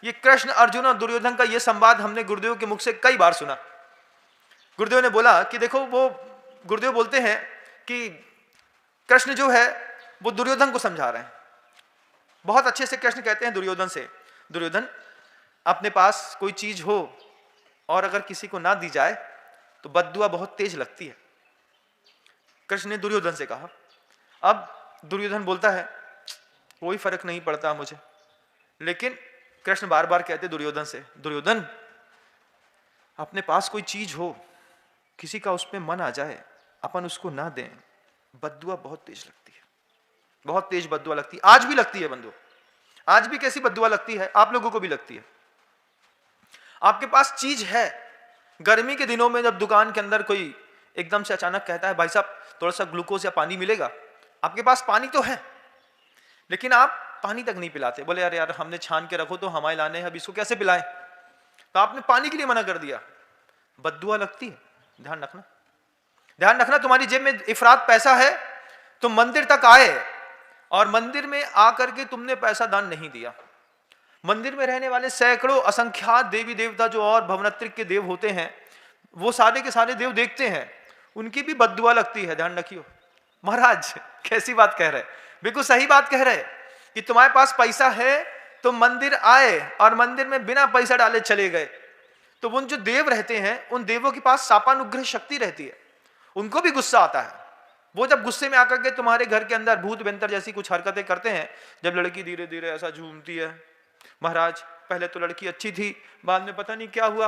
ये कृष्ण अर्जुन और दुर्योधन का ये संवाद हमने गुरुदेव के मुख से कई बार सुना। गुरुदेव ने बोला कि देखो, वो गुरुदेव बोलते हैं कि कृष्ण जो है वो दुर्योधन को समझा रहे हैं। बहुत अच्छे से कृष्ण कहते हैं दुर्योधन से, दुर्योधन अपने पास कोई चीज हो और अगर किसी को ना दी जाए तो बद्दुआ बहुत तेज लगती है। कृष्ण ने दुर्योधन से कहा। अब दुर्योधन बोलता है कोई फर्क नहीं पड़ता मुझे, लेकिन कृष्ण बार बार कहते दुर्योधन से, दुर्योधन अपने पास कोई चीज हो, किसी का उसमें मन आ जाए, अपन उसको ना दें, बद्दुआ बहुत तेज लगती है, बहुत तेज बद्दुआ लगती है। आज भी लगती है बंधु, आज भी कैसी बद्दुआ लगती है, आप लोगों को भी लगती है। आपके पास चीज है, गर्मी के दिनों में जब दुकान के अंदर कोई एकदम से अचानक कहता है भाई साहब थोड़ा सा ग्लूकोज या पानी मिलेगा, आपके पास पानी तो है लेकिन आप पानी तक नहीं पिलाते, बोले यार यार हमने छान के रखो तो हमारे लाने हैं, अब इसको कैसे पिलाएं, तो आपने पानी के लिए मना कर दिया, बद्दुआ लगती है। ध्यान रखना, ध्यान रखना, तुम्हारी जेब में इफरात पैसा है, तुम मंदिर तक आए और मंदिर में आकर के तुमने पैसा दान नहीं दिया। मंदिर में रहने वाले सैकड़ों असंख्यात देवी देवता जो और भवनत्रिक के देव होते हैं, वो सारे के सारे देव देखते हैं, उनकी भी बद्दुआ लगती है। ध्यान रखियो। महाराज कैसी बात कह रहे, बिल्कुल सही बात कह रहे कि तुम्हारे पास पैसा है, तुम मंदिर आए और मंदिर में बिना पैसा डाले चले गए, तो उन जो देव रहते हैं उन देवों के पास शापानुग्रह शक्ति रहती है, उनको भी गुस्सा आता है। वो जब गुस्से में आकर के तुम्हारे घर के अंदर भूत बेंतर जैसी कुछ हरकतें करते हैं, जब लड़की धीरे धीरे ऐसा झूमती है, महाराज पहले तो लड़की अच्छी थी, बाद में पता नहीं क्या हुआ,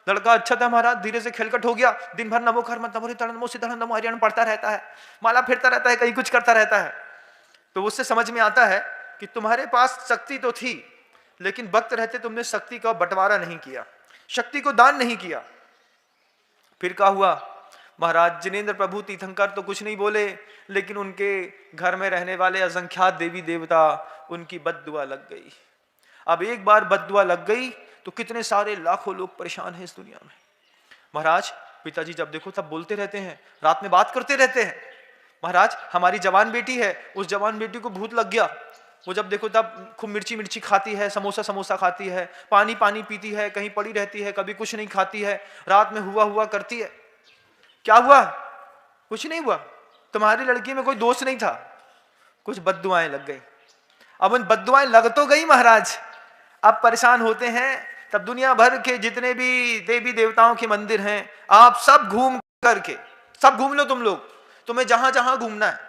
लड़का अच्छा था महाराज, धीरे से खेलकट हो गया, दिन भर नमो खर मत नमो सिद्धार्थ नमो हरियाणा पढ़ता रहता है, माला फिरता रहता है, कहीं कुछ करता रहता है। तो उससे समझ में आता है कि तुम्हारे पास शक्ति तो थी, लेकिन वक्त रहते तुमने शक्ति का बंटवारा नहीं किया, शक्ति को दान नहीं किया। फिर क्या हुआ महाराज, जिनेंद्र प्रभु तीर्थंकर तो कुछ नहीं बोले, लेकिन उनके घर में रहने वाले असंख्यात देवी देवता, उनकी बद्दुआ लग गई। अब एक बार बद्दुआ लग गई तो कितने सारे लाखों लोग परेशान हैं इस दुनिया में। महाराज पिताजी जब देखो तब बोलते रहते हैं, रात में बात करते रहते हैं, महाराज हमारी जवान बेटी है, उस जवान बेटी को भूत लग गया, वो जब देखो तब खूब मिर्ची मिर्ची खाती है, समोसा समोसा खाती है, पानी पानी पीती है, कहीं पड़ी रहती है, कभी कुछ नहीं खाती है, रात में हुआ हुआ करती है। क्या हुआ? कुछ नहीं हुआ, तुम्हारी लड़की में कोई दोष नहीं था, कुछ बद्दुआएं लग गई। अब उन बद्दुआएं लग तो गई महाराज, अब परेशान होते हैं। तब दुनिया भर के जितने भी देवी देवताओं के मंदिर हैं, आप सब घूम करके, सब घूम लो तुम लोग, तुम्हें जहां जहां घूमना है,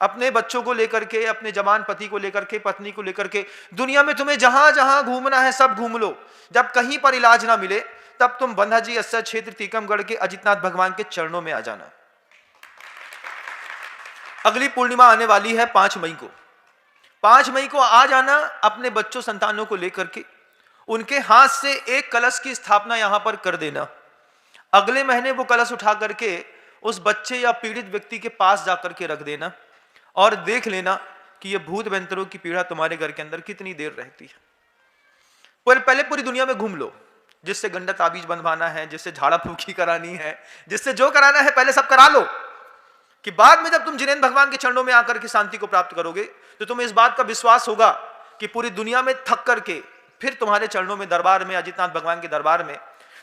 अपने बच्चों को लेकर के, अपने जवान पति को लेकर के, पत्नी को लेकर के, दुनिया में तुम्हें जहां जहां घूमना है सब घूम लो। जब कहीं पर इलाज ना मिले तब तुम बंधाजी अस्सर क्षेत्र टीकमगढ़ के अजितनाथ भगवान के चरणों में आ जाना। अगली पूर्णिमा आने वाली है 5 मई को, 5 मई को आ जाना अपने बच्चों संतानों को लेकर के, उनके हाथ से एक कलश की स्थापना यहां पर कर देना। अगले महीने वो कलश उठा करके उस बच्चे या पीड़ित व्यक्ति के पास जाकर के रख देना और देख लेना कि ये भूत बेंतरों की पीड़ा तुम्हारे घर के अंदर कितनी देर रहती है। पहले पूरी दुनिया में घूम लो, जिससे गंडा ताबीज बंधवाना है, जिससे झाड़ा फूकी करानी है, जिससे जो कराना है पहले सब करा लो, कि बाद में जब तुम जिनेंद्र भगवान के चरणों में आकर के शांति को प्राप्त करोगे तो तुम्हें इस बात का विश्वास होगा कि पूरी दुनिया में थक करके फिर तुम्हारे चरणों में, दरबार में, अजितनाथ भगवान के दरबार में।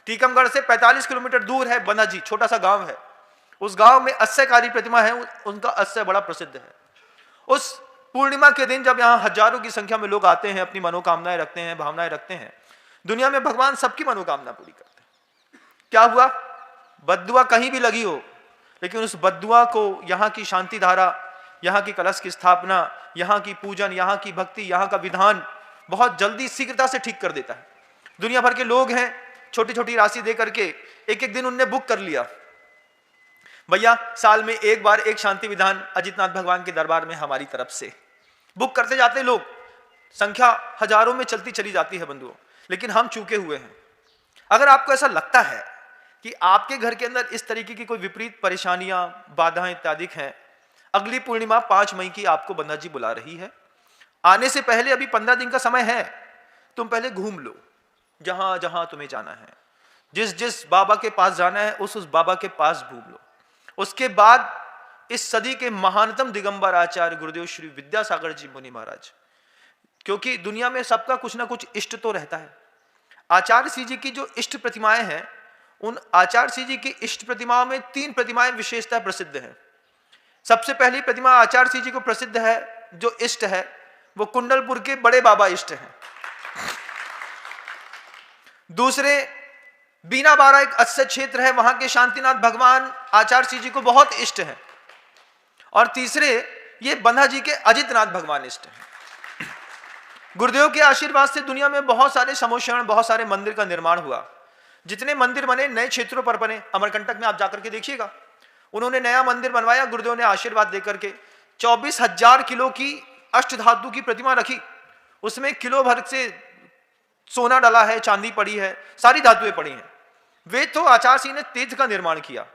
टीकमगढ़ से 45 किलोमीटर दूर है बनाजी, छोटा सा गांव है, उस गांव में अस्सयकारी प्रतिमा है, उनका अस्सय बड़ा प्रसिद्ध है। उस पूर्णिमा के दिन जब यहाँ हजारों की संख्या में लोग आते हैं, अपनी मनोकामनाएं रखते हैं, भावनाएं रखते हैं, दुनिया में भगवान सबकी मनोकामना पूरी करते हैं। क्या हुआ? बद्दुआ कहीं भी लगी हो, लेकिन उस बद्दुआ को यहाँ की शांति धारा, यहाँ की कलश की स्थापना, यहाँ की पूजन, यहाँ की भक्ति, यहाँ का विधान बहुत जल्दी शीघ्रता से ठीक कर देता है। दुनिया भर के लोग हैं, छोटी छोटी राशि दे करके एक एक दिन उनने बुक कर लिया, भैया साल में एक बार एक शांति विधान अजितनाथ भगवान के दरबार में हमारी तरफ से। बुक करते जाते लोग, संख्या हजारों में चलती चली जाती है बंधुओं, लेकिन हम चूके हुए हैं। अगर आपको ऐसा लगता है कि आपके घर के अंदर इस तरीके की कोई विपरीत परेशानियां, बाधाएं इत्यादि हैं, अगली पूर्णिमा 5 मई की आपको बंदा जी बुला रही है। आने से पहले अभी 15 दिन का समय है, तुम पहले घूम लो जहां जहां तुम्हें जाना है, जिस जिस बाबा के पास जाना है उस बाबा के पास घूम लो। उसके बाद इस सदी के महानतम दिगंबर आचार्य गुरुदेव श्री विद्यासागर जी मुनि महाराज, क्योंकि दुनिया में सबका कुछ ना कुछ इष्ट तो रहता है। आचार्य श्री जी की जो इष्ट प्रतिमाएं हैं, उन आचार्य श्री जी की इष्ट प्रतिमाओं में 3 प्रतिमाएं विशेषता प्रसिद्ध हैं। सबसे पहली प्रतिमा आचार्य श्री जी को प्रसिद्ध है, जो इष्ट है वो कुंडलपुर के बड़े बाबा इष्ट हैं। दूसरे बीना बारा एक अस्य क्षेत्र है, वहां के शांतिनाथ भगवान आचार्य श्री जी को बहुत इष्ट है। और तीसरे ये बंधा जी के अजितनाथ भगवान इष्ट हैं। गुरुदेव के आशीर्वाद से दुनिया में बहुत सारे समोषण, बहुत सारे मंदिर का निर्माण हुआ। जितने मंदिर बने नए क्षेत्रों पर बने, अमरकंटक में आप जाकर के देखिएगा, उन्होंने नया मंदिर बनवाया, गुरुदेव ने आशीर्वाद देकर के 24,000 किलो की अष्टधातु की प्रतिमा रखी। उसमें किलो भर से सोना डाला है, चांदी पड़ी है, सारी धातुएं पड़ी हैं। वे तो आचार्य सिंह ने तीर्थ का निर्माण किया,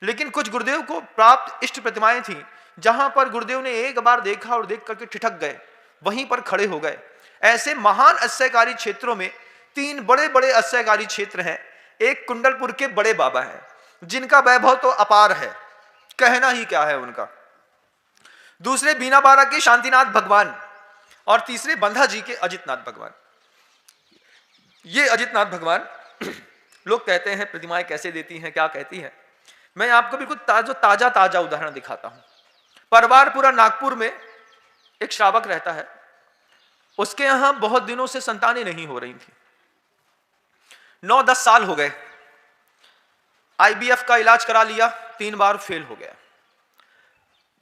लेकिन कुछ गुरुदेव को प्राप्त इष्ट प्रतिमाएं थी, जहां पर गुरुदेव ने एक बार देखा और देख करके ठिठक गए, वहीं पर खड़े हो गए। ऐसे महान अस्यकारी क्षेत्रों में 3 बड़े बड़े अस्यकारी क्षेत्र हैं। एक कुंडलपुर के बड़े बाबा हैं, जिनका वैभव तो अपार है, कहना ही क्या है उनका। दूसरे बीना बारा के शांतिनाथ भगवान, और तीसरे बंधा जी के अजितनाथ भगवान। ये अजितनाथ भगवान लोग कहते हैं प्रतिमाएं कैसे देती हैं, क्या कहती हैं। मैं आपको बिल्कुल ताजा उदाहरण दिखाता हूं। परवारपुरा नागपुर में एक श्रावक रहता है, उसके यहां बहुत दिनों से संतानें नहीं हो रही थी। 9-10 साल हो गए। IVF का इलाज करा लिया, 3 बार फेल हो गया।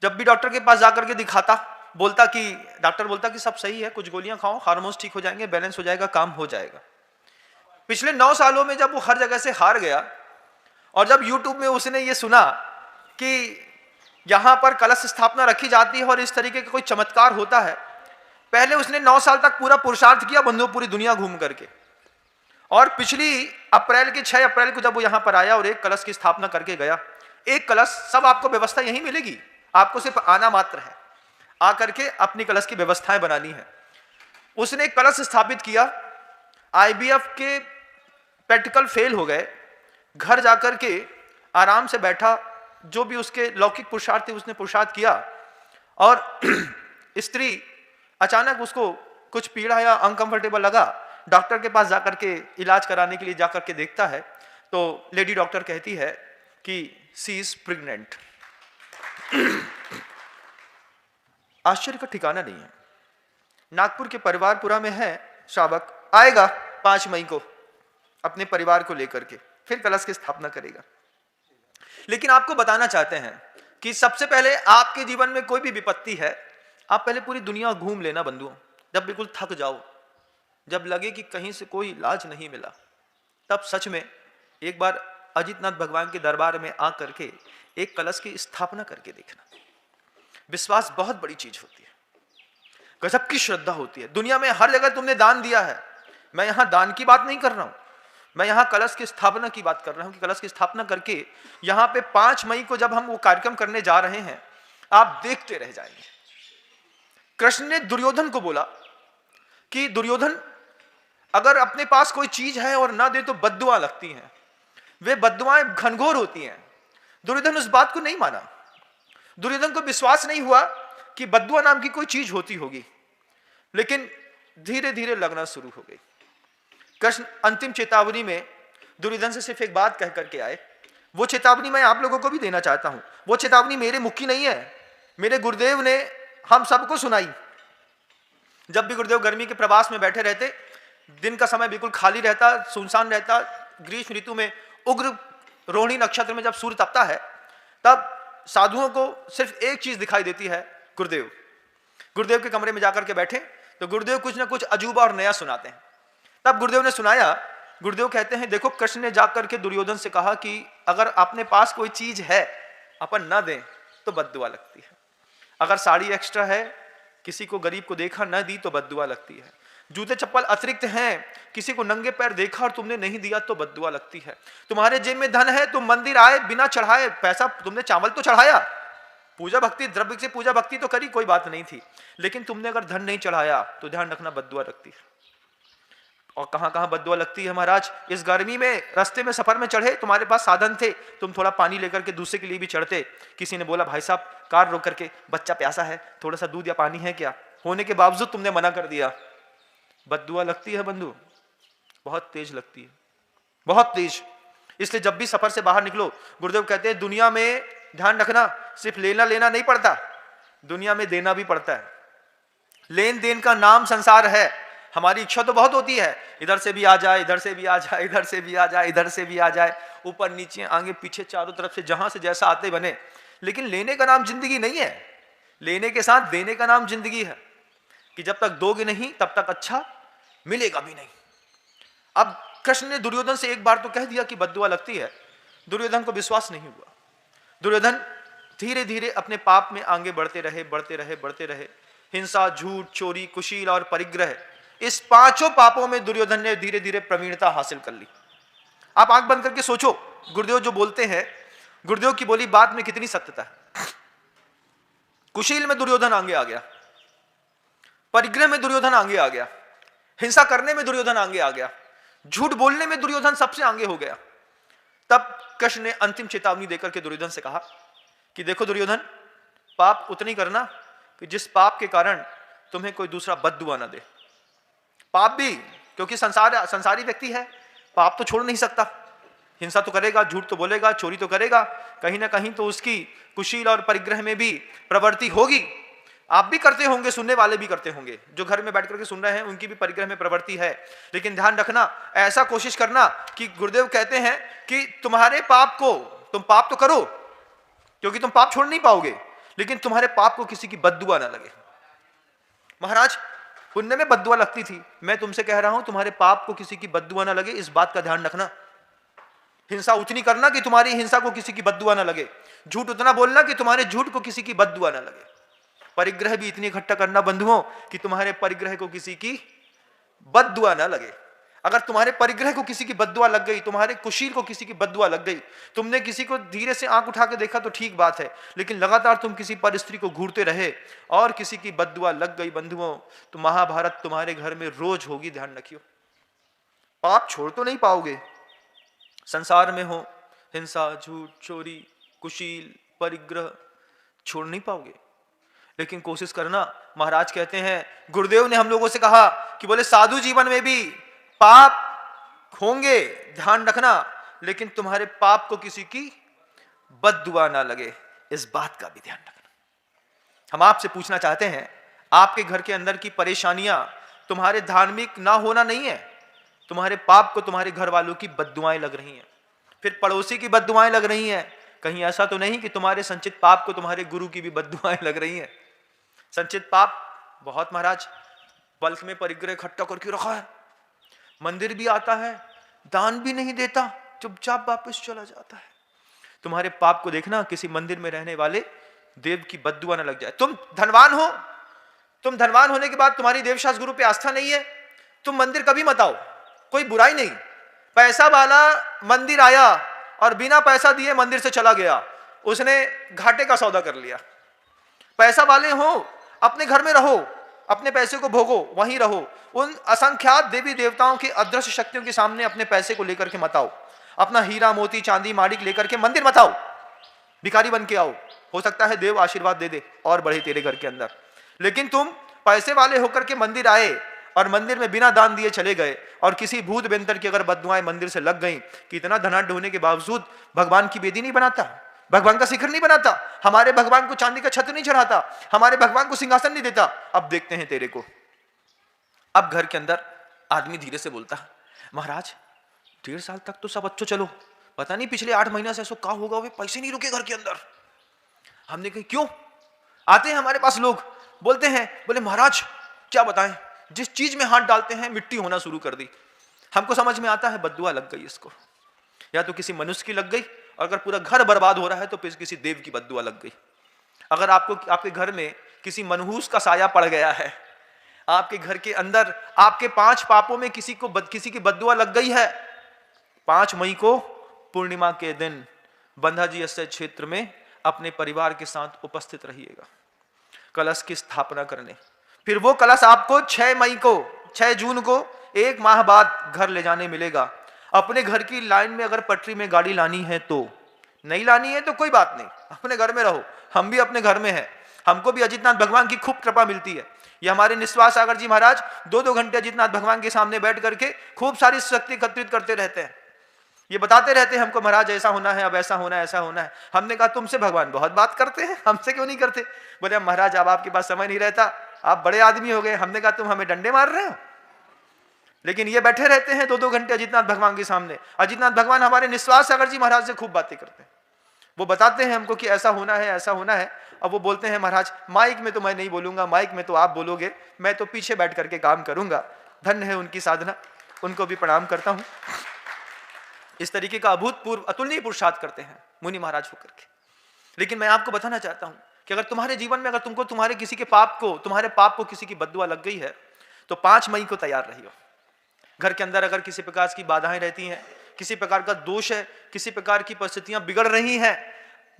जब भी डॉक्टर के पास जाकर के दिखाता, डॉक्टर बोलता कि सब सही है, कुछ गोलियां खाओ, हार्मोन्स ठीक हो जाएंगे, बैलेंस हो जाएगा, काम हो जाएगा। पिछले 9 सालों में जब वो हर जगह से हार गया, और जब YouTube में उसने ये सुना कि यहां पर कलश स्थापना रखी जाती है और इस तरीके का कोई चमत्कार होता है, पहले उसने 9 साल तक पूरा पुरुषार्थ किया बंधु, पूरी दुनिया घूम करके। और पिछली 6 अप्रैल को जब वो यहां पर आया और एक कलश की स्थापना करके गया, एक कलश, सब आपको व्यवस्था यहीं मिलेगी, आपको सिर्फ आना मात्र है, आकर के अपनी कलश की व्यवस्थाएं बनानी है। उसने एक कलश स्थापित किया। IVF के प्रैक्टिकल फेल हो गए, घर जाकर के आराम से बैठा, जो भी उसके लौकिक पुरुषार्थ थे उसने पुरुषार्थ किया। और स्त्री अचानक उसको कुछ पीड़ा या अनकंफर्टेबल लगा, डॉक्टर के पास जाकर के इलाज कराने के लिए जाकर के देखता है, तो लेडी डॉक्टर कहती है कि सी इज प्रेग्नेंट। आश्चर्य का ठिकाना नहीं है। नागपुर के परिवारपुरा में है श्रावक, आएगा 5 मई को अपने परिवार को लेकर के, फिर कलश की स्थापना करेगा। लेकिन आपको बताना चाहते हैं कि सबसे पहले आपके जीवन में कोई भी विपत्ति है, आप पहले पूरी दुनिया घूम लेना बंधुओं। जब बिल्कुल थक जाओ, जब लगे कि कहीं से कोई इलाज नहीं मिला, तब सच में एक बार अजितनाथ भगवान के दरबार में आकर के एक कलश की स्थापना करके देखना। विश्वास बहुत बड़ी चीज होती है, गजब की श्रद्धा होती है। दुनिया में हर जगह तुमने दान दिया है, मैं यहां दान की बात नहीं कर रहा हूं, मैं यहां कलश की स्थापना की बात कर रहा हूं कि कलश की स्थापना करके यहां पे 5 मई को जब हम वो कार्यक्रम करने जा रहे हैं, आप देखते रह जाएंगे। कृष्ण ने दुर्योधन को बोला कि दुर्योधन, अगर अपने पास कोई चीज है और ना दे तो बद्दुआ लगती हैं, वे बद्दुआएं घनघोर होती हैं। दुर्योधन उस बात को नहीं माना। दुर्योधन को विश्वास नहीं हुआ कि बद्दुआ नाम की कोई चीज होती होगी, लेकिन धीरे धीरे लगना शुरू हो गई। कृष्ण अंतिम चेतावनी में दुर्योधन से सिर्फ एक बात कह करके आए। वो चेतावनी मैं आप लोगों को भी देना चाहता हूं। वो चेतावनी मेरे मुख की नहीं है, मेरे गुरुदेव ने हम सबको सुनाई। जब भी गुरुदेव गर्मी के प्रवास में बैठे रहते, दिन का समय बिल्कुल खाली रहता, सुनसान रहता, ग्रीष्म ऋतु में उग्र रोहिणी नक्षत्र में जब सूर्य तपता है, तब साधुओं को सिर्फ एक चीज दिखाई देती है, गुरुदेव। गुरुदेव के कमरे में जाकर के बैठे तो गुरुदेव कुछ ना कुछ अजूबा और नया सुनाते हैं। तब गुरुदेव ने सुनाया। गुरुदेव कहते हैं, देखो कृष्ण ने जाकर के दुर्योधन से कहा कि अगर अपने पास कोई चीज है, अपन ना दें तो बद्दुआ लगती है। अगर साड़ी एक्स्ट्रा है, किसी को गरीब को देखा न दी तो बद्दुआ लगती है। जूते चप्पल अतिरिक्त हैं, किसी को नंगे पैर देखा और तुमने नहीं दिया तो बद्दुआ लगती है। तुम्हारे जेब में धन है, तुम मंदिर आए बिना चढ़ाए, पैसा तुमने चावल तो चढ़ाया, पूजा भक्ति द्रव्य से पूजा भक्ति तो करी, कोई बात नहीं थी, लेकिन तुमने अगर धन नहीं चढ़ाया तो ध्यान रखना बद्दुआ लगती है। और कहां कहां बद्दुआ लगती है महाराज? इस गर्मी में रास्ते में सफर में चढ़े, तुम्हारे पास साधन थे, तुम थोड़ा पानी लेकर के दूसरे के लिए भी चढ़ते, किसी ने बोला भाई साहब कार रोक करके बच्चा प्यासा है, थोड़ा सा दूध या पानी है क्या, होने के बावजूद तुमने मना कर दिया, बद्दुआ लगती है बंधु, बहुत तेज लगती है, बहुत तेज। इसलिए जब भी सफर से बाहर निकलो, गुरुदेव कहते हैं दुनिया में ध्यान रखना, सिर्फ लेना लेना नहीं पड़ता, दुनिया में देना भी पड़ता है। लेन देन का नाम संसार है। हमारी इच्छा तो बहुत होती है, इधर से भी आ जाए, इधर से भी आ जाए, इधर से भी आ जाए, इधर से भी आ जाए, ऊपर नीचे आगे पीछे चारों तरफ से जहां से जैसा आते बने। लेकिन लेने का नाम जिंदगी नहीं है, लेने के साथ देने का नाम जिंदगी है, कि जब तक दोगे नहीं तब तक अच्छा मिलेगा भी नहीं। अब कृष्ण ने दुर्योधन से एक बार तो कह दिया कि बद्दुआ लगती है, दुर्योधन को विश्वास नहीं हुआ। दुर्योधन धीरे धीरे अपने पाप में आगे बढ़ते रहे, बढ़ते रहे, बढ़ते रहे। हिंसा, झूठ, चोरी, कुशील और परिग्रह, इस पांचों पापों में दुर्योधन ने धीरे धीरे प्रवीणता हासिल कर ली। आप आंख बंद करके सोचो, गुरुदेव जो बोलते हैं, गुरुदेव की बोली बात में कितनी सत्यता है। कुशील में दुर्योधन आगे आ गया, परिग्रह में दुर्योधन आगे आ गया, हिंसा करने में दुर्योधन आगे आ गया, झूठ बोलने में दुर्योधन सबसे आगे हो गया। तब कृष्ण ने अंतिम चेतावनी देकर के दुर्योधन से कहा कि देखो दुर्योधन, पाप उतनी करना कि जिस पाप के कारण तुम्हें कोई दूसरा बद्दुआ ना दे। पाप भी, क्योंकि संसारी व्यक्ति है, पाप तो छोड़ नहीं सकता, हिंसा तो करेगा, झूठ तो बोलेगा, चोरी तो करेगा, कहीं ना कहीं तो उसकी कुशील और परिग्रह में भी प्रवृत्ति होगी। आप भी करते होंगे, सुनने वाले भी करते होंगे, जो घर में बैठ करके सुन रहे हैं उनकी भी परिग्रह में प्रवृत्ति है। लेकिन ध्यान रखना, ऐसा कोशिश करना कि गुरुदेव कहते हैं कि तुम्हारे पाप को, तुम पाप तो करो क्योंकि तुम पाप छोड़ नहीं पाओगे, लेकिन तुम्हारे पाप को किसी की बद्दुआ ना लगे। महाराज, पुण्य में बद्दुआ लगती थी, मैं तुमसे कह रहा हूं तुम्हारे पाप को किसी की बद्दुआ ना लगे, इस बात का ध्यान रखना। हिंसा उतनी करना कि तुम्हारी हिंसा को किसी की बद्दुआ ना लगे, झूठ उतना बोलना कि तुम्हारे झूठ को किसी की बद्दुआ ना लगे, परिग्रह भी इतनी इकट्ठा करना बंधुओं कि तुम्हारे परिग्रह को किसी की बद्दुआ ना लगे। अगर तुम्हारे परिग्रह को किसी की बद्दुआ लग गई, तुम्हारे कुशील को किसी की बद्दुआ लग गई, तुमने किसी को धीरे से आंख उठा के देखा तो ठीक बात है, लेकिन लगातार तुम किसी पर स्त्री को घूरते रहे और किसी की बद्दुआ लग गई बंधुओं, तो महाभारत तुम्हारे घर में रोज होगी, ध्यान रखियो। पाप छोड़ तो नहीं पाओगे, संसार में हो हिंसा, झूठ, चोरी, कुशील, परिग्रह छोड़ नहीं पाओगे, लेकिन कोशिश करना। महाराज कहते हैं, गुरुदेव ने हम लोगों से कहा कि बोले साधु जीवन में भी पाप होंगे, ध्यान रखना, लेकिन तुम्हारे पाप को किसी की बद्दुआ ना लगे, इस बात का भी ध्यान रखना। हम आपसे पूछना चाहते हैं, आपके घर के अंदर की परेशानियां तुम्हारे धार्मिक ना होना नहीं है, तुम्हारे पाप को तुम्हारे घर वालों की बद्दुआएं लग रही हैं, फिर पड़ोसी की बद्दुआएं लग रही हैं। कहीं ऐसा तो नहीं कि तुम्हारे संचित पाप को तुम्हारे गुरु की भी बद्दुआएं लग रही हैं। संचित पाप बहुत महाराज, बल्क में परिग्रह इकट्ठा करके रखा है, मंदिर भी आता है, दान भी नहीं देता, चुपचाप वापस चला जाता है। तुम्हारे पाप को देखना, किसी मंदिर में रहने वाले देव की बद्दुआ न लग जाए। तुम धनवान हो, तुम धनवान होने के बाद तुम्हारी देवशास्त्र गुरु पे आस्था नहीं है, तुम मंदिर कभी मत आओ, कोई बुराई नहीं। पैसा वाला मंदिर आया और बिना पैसा दिए मंदिर से चला गया, उसने घाटे का सौदा कर लिया। पैसा वाले हो, अपने घर में रहो, अपने पैसे को भोगो, वहीं रहो। उन असंख्यात देवी देवताओं की अदृश्य शक्तियों के सामने अपने पैसे को लेकर के मत आओ, अपना हीरा मोती चांदी माणिक लेकर के मंदिर मत आओ, भिखारी बन के आओ, हो सकता है देव आशीर्वाद दे दे और बढ़े तेरे घर के अंदर। लेकिन तुम पैसे वाले होकर के मंदिर आए और मंदिर में बिना दान दिए चले गए, और किसी भूत बेंतर की अगर बद्दुआएं मंदिर से लग गई कि इतना धनाढ्य होने के बावजूद भगवान की वेदी नहीं बनाता, भगवान का शिखर नहीं बनाता, हमारे भगवान को चांदी का छत्र नहीं चढ़ाता, हमारे भगवान को सिंहासन नहीं देता, अब देखते हैं तेरे को। अब घर के अंदर आदमी धीरे से बोलता, महाराज 1.5 साल तक तो सब अच्छा चलो, पता नहीं पिछले 8 महीना से ऐसा क्या होगा, वे पैसे नहीं रुके घर के अंदर। हमने कहा क्यों? आते हैं हमारे पास लोग, बोलते हैं, बोले महाराज क्या बताएं, जिस चीज में हाथ डालते हैं मिट्टी होना शुरू कर दी। हमको समझ में आता है बद्दुआ लग गई इसको, या तो किसी मनुष्य की लग गई, अगर पूरा घर बर्बाद हो रहा है तो फिर किसी देव की बद्दुआ लग गई। अगर आपको आपके घर में किसी मनहूस का साया पड़ गया है, आपके घर के अंदर आपके 5 पापों में किसी की बद्दुआ लग गई है, 5 मई को पूर्णिमा के दिन बंधा जी ऐसे क्षेत्र में अपने परिवार के साथ उपस्थित रहिएगा कलश की स्थापना करने। फिर वो कलश आपको 6 जून को 1 माह बाद घर ले जाने मिलेगा। अपने घर की लाइन में अगर पटरी में गाड़ी लानी है तो, नहीं लानी है तो कोई बात नहीं, अपने घर में रहो, हम भी अपने घर में हैं। हमको भी अजितनाथ भगवान की खूब कृपा मिलती है। ये हमारे निस्वास सागर जी महाराज 2-2 घंटे अजितनाथ भगवान के सामने बैठ करके खूब सारी शक्ति एकत्रित करते रहते हैं। ये बताते रहते हैं हमको, महाराज ऐसा होना है, अब ऐसा होना है, ऐसा होना है। हमने कहा तुमसे भगवान बहुत बात करते हैं, हमसे क्यों नहीं करते? बोले महाराज अब आपके पास समय नहीं रहता, आप बड़े आदमी हो गए। हमने कहा तुम हमें डंडे मार रहे हो? लेकिन ये बैठे रहते हैं 2-2 घंटे अजितनाथ भगवान के सामने। अजितनाथ भगवान हमारे निस्वास सागर जी महाराज से खूब बातें करते हैं। वो बताते हैं हमको कि ऐसा होना है, ऐसा होना है। अब वो बोलते हैं महाराज माइक में तो मैं नहीं बोलूंगा, माइक में तो आप बोलोगे, मैं तो पीछे बैठ करके काम करूंगा। धन्य है उनकी साधना, उनको भी प्रणाम करता हूं। इस तरीके का अभूतपूर्व अतुलनीय पुरुषार्थ करते हैं मुनि महाराज होकर के। लेकिन मैं आपको बताना चाहता हूं कि अगर तुम्हारे जीवन में अगर तुमको तुम्हारे किसी के पाप को, तुम्हारे पाप को किसी की बद्दुआ लग गई है तो 5 मई को तैयार रहियो। घर के अंदर अगर किसी प्रकार की बाधाएं रहती हैं, किसी प्रकार का दोष है, किसी प्रकार की परिस्थितियां बिगड़ रही हैं,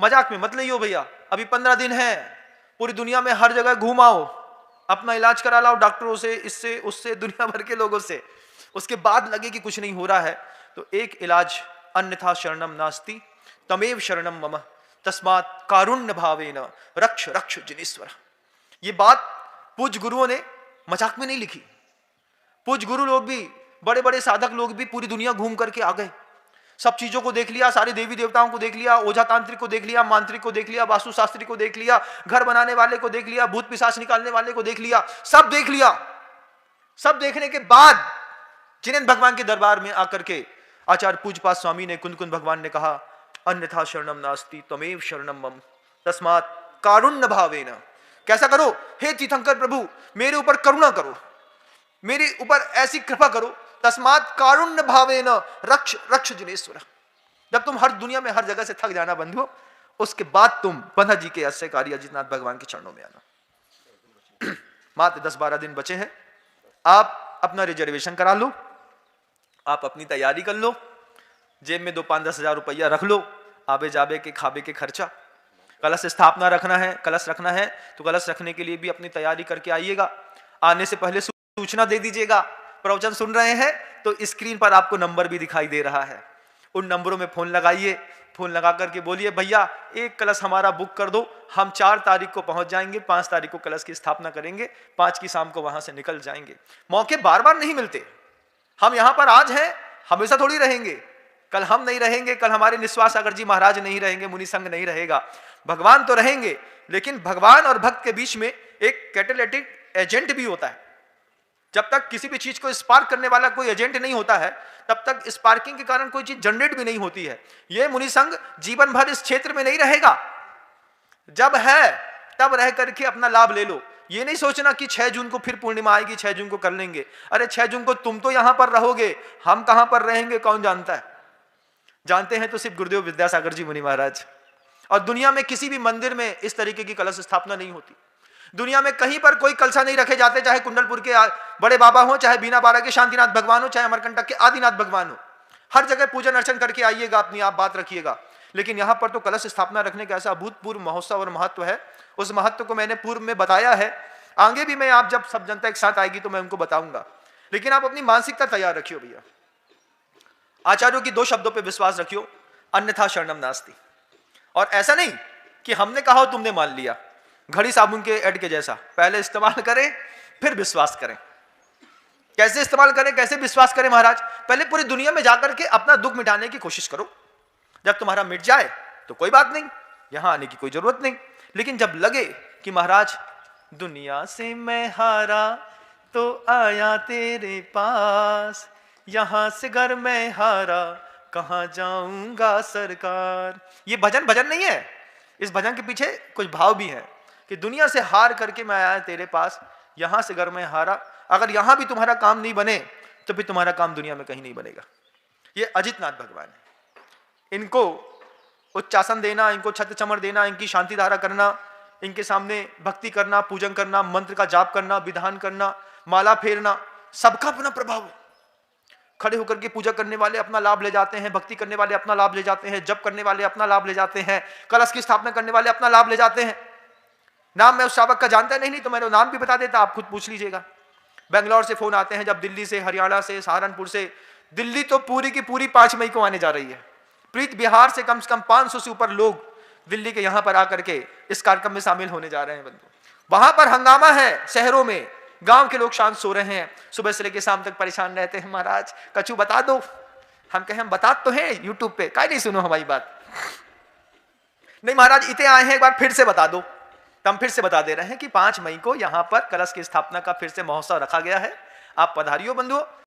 मजाक में मत लियो भैया। अभी 15 दिन है, पूरी दुनिया में हर जगह घूमाओ, अपना इलाज करा लाओ डॉक्टरों से, इससे उससे, दुनिया भर के लोगों से। उसके बाद लगे कि कुछ नहीं हो रहा है तो एक इलाज, अन्यथा शरणम नास्ति तमेव शरणम मम तस्मात् कारुण्य भावेन रक्ष रक्ष जिनेश्वर। ये बात पूज्य गुरुओं ने मजाक में नहीं लिखी। पूज्य गुरु लोग भी, बड़े बड़े साधक लोग भी पूरी दुनिया घूम करके आ गए, सब चीजों को देख लिया, सारे देवी देवताओं को देख लिया, ओझा तांत्रिक को देख लिया, मांत्रिक को देख लिया, वास्तु शास्त्री को देख लिया, घर बनाने वाले को देख लिया, भूत पिशाच निकालने वाले को देख लिया, सब देख लिया। सब देखने के बाद जिनेन्द्र भगवान के दरबार में आकर के आचार्य पूज्यपाद स्वामी ने, कुंद कुंद भगवान ने कहा अन्यथा शरणम नास्ति तमेव शरणम मम तस्मात् कारुण्य भावेन। कैसा करो? हे तीर्थंकर प्रभु मेरे ऊपर करुणा करो, मेरे ऊपर ऐसी कृपा करो, तस्मात् कारुण्य भावेन रक्ष रक्ष जिनेश्वर। जब तुम हर दुनिया में हर जगह से थक जाना बंधु, उसके बाद तुम पन्ना जी के आश्रयकारी अजितनाथ भगवान के चरणों में आना। मात्र 10-12 दिन बचे हैं, आप अपना रिजर्वेशन करा लो, आप अपनी तैयारी कर लो, जेब में 2-5-10 हजार रुपया रख लो, आबे जाबे के खाबे के खर्चा। कलश स्थापना रखना है, कलश रखना है तो कलश रखने के लिए भी अपनी तैयारी करके आइएगा। आने से पहले सूचना दे दीजिएगा। प्रवचन सुन रहे हैं तो स्क्रीन पर आपको नंबर भी दिखाई दे रहा है, उन नंबरों में फोन लगाइए, फोन लगा करके बोलिए भैया एक कलश हमारा बुक कर दो, हम 4 तारीख को पहुंच जाएंगे, 5 तारीख को कलश की स्थापना करेंगे, 5 की शाम को वहां से निकल जाएंगे। मौके बार बार नहीं मिलते। हम यहां पर आज हैं, हमेशा थोड़ी रहेंगे, कल हम नहीं रहेंगे, कल हमारे निस्वास सागर जी महाराज नहीं रहेंगे, मुनि संघ नहीं रहेगा, भगवान तो रहेंगे। लेकिन भगवान और भक्त के बीच में एक कैटालिटिक एजेंट भी होता है। जब तक किसी भी चीज को स्पार्क करने वाला कोई एजेंट नहीं होता है, तब तक स्पार्किंग के कारण कोई चीज जनरेट भी नहीं होती है। यह मुनि संघ जीवन भर इस क्षेत्र में नहीं रहेगा, जब है तब रह करके अपना लाभ ले लो। ये नहीं सोचना कि 6 जून को फिर पूर्णिमा आएगी, 6 जून को कर लेंगे। अरे 6 जून को तुम तो यहां पर रहोगे, हम कहां पर रहेंगे कौन जानता है। जानते हैं तो सिर्फ गुरुदेव विद्यासागर जी मुनि महाराज। और दुनिया में किसी भी मंदिर में इस तरीके की कलश स्थापना नहीं होती। दुनिया में कहीं पर कोई कलशा नहीं रखे जाते, चाहे कुंडलपुर के बड़े बाबा हो, चाहे बीना बारा के शांतिनाथ भगवान हो, चाहे अमरकंटक के आदिनाथ भगवान हो। हर जगह पूजन अर्चन करके आइएगा, अपनी आप बात रखिएगा। लेकिन यहां पर तो कलश स्थापना रखने का ऐसा अभूतपूर्व महोत्सव और महत्व है। उस महत्व को मैंने पूर्व में बताया है, आगे भी मैं, आप जब सब जनता एक साथ आएगी तो मैं उनको बताऊंगा। लेकिन आप अपनी मानसिकता तैयार रखियो भैया। आचार्यों की 2 शब्दों पर विश्वास रखियो, अन्यथा शरणम नास्ति। और ऐसा नहीं कि हमने कहा तुमने मान लिया, घड़ी साबुन के ऐड के जैसा, पहले इस्तेमाल करें फिर विश्वास करें। कैसे इस्तेमाल करें, कैसे विश्वास करें महाराज? पहले पूरी दुनिया में जाकर के अपना दुख मिटाने की कोशिश करो। जब तुम्हारा मिट जाए तो कोई बात नहीं, यहां आने की कोई जरूरत नहीं। लेकिन जब लगे कि महाराज दुनिया से मैं हारा तो आया तेरे पास, यहां से घर मैं हारा कहां जाऊंगा सरकार। ये भजन नहीं है, इस भजन के पीछे कुछ भाव भी है कि दुनिया से हार करके मैं आया तेरे पास, यहां से घर में हारा। अगर यहां भी तुम्हारा काम नहीं बने तो फिर तुम्हारा काम दुनिया में कहीं नहीं बनेगा। ये अजितनाथ भगवान है। इनको उच्चासन देना, इनको छत्र चमर देना, इनकी शांति धारा करना, इनके सामने भक्ति करना, पूजन करना, मंत्र का जाप करना, विधान करना, माला फेरना, सबका अपना प्रभाव है। खड़े होकर के पूजा करने वाले अपना लाभ ले जाते हैं, भक्ति करने वाले अपना लाभ ले जाते हैं, जप करने वाले अपना लाभ ले जाते हैं, कलश की स्थापना करने वाले अपना लाभ ले जाते हैं। नाम मैं उस शावक का जानता नहीं तो मैंने नाम भी बता देता, आप खुद पूछ लीजिएगा। बेंगलोर से फोन आते हैं, जब दिल्ली से, हरियाणा से, सहारनपुर से। दिल्ली तो पूरी की पूरी 5 मई को आने जा रही है। प्रीत बिहार से कम 500 से ऊपर लोग दिल्ली के यहाँ पर आकर के इस कार्यक्रम में शामिल होने जा रहे हैं बंधु। वहां पर हंगामा है, शहरों में गांव के लोग शांत सो रहे हैं, सुबह से लेकर शाम तक परेशान रहते हैं, महाराज कछु बता दो। हम कहें हम बता तो हैं यूट्यूब पे, काहे नहीं सुनो हमारी बात। नहीं महाराज इतने आए हैं, एक बार फिर से बता दो। तो हम फिर से बता दे रहे हैं कि 5 मई को यहाँ पर कलश की स्थापना का फिर से महोत्सव रखा गया है, आप पधारियो बंधुओं।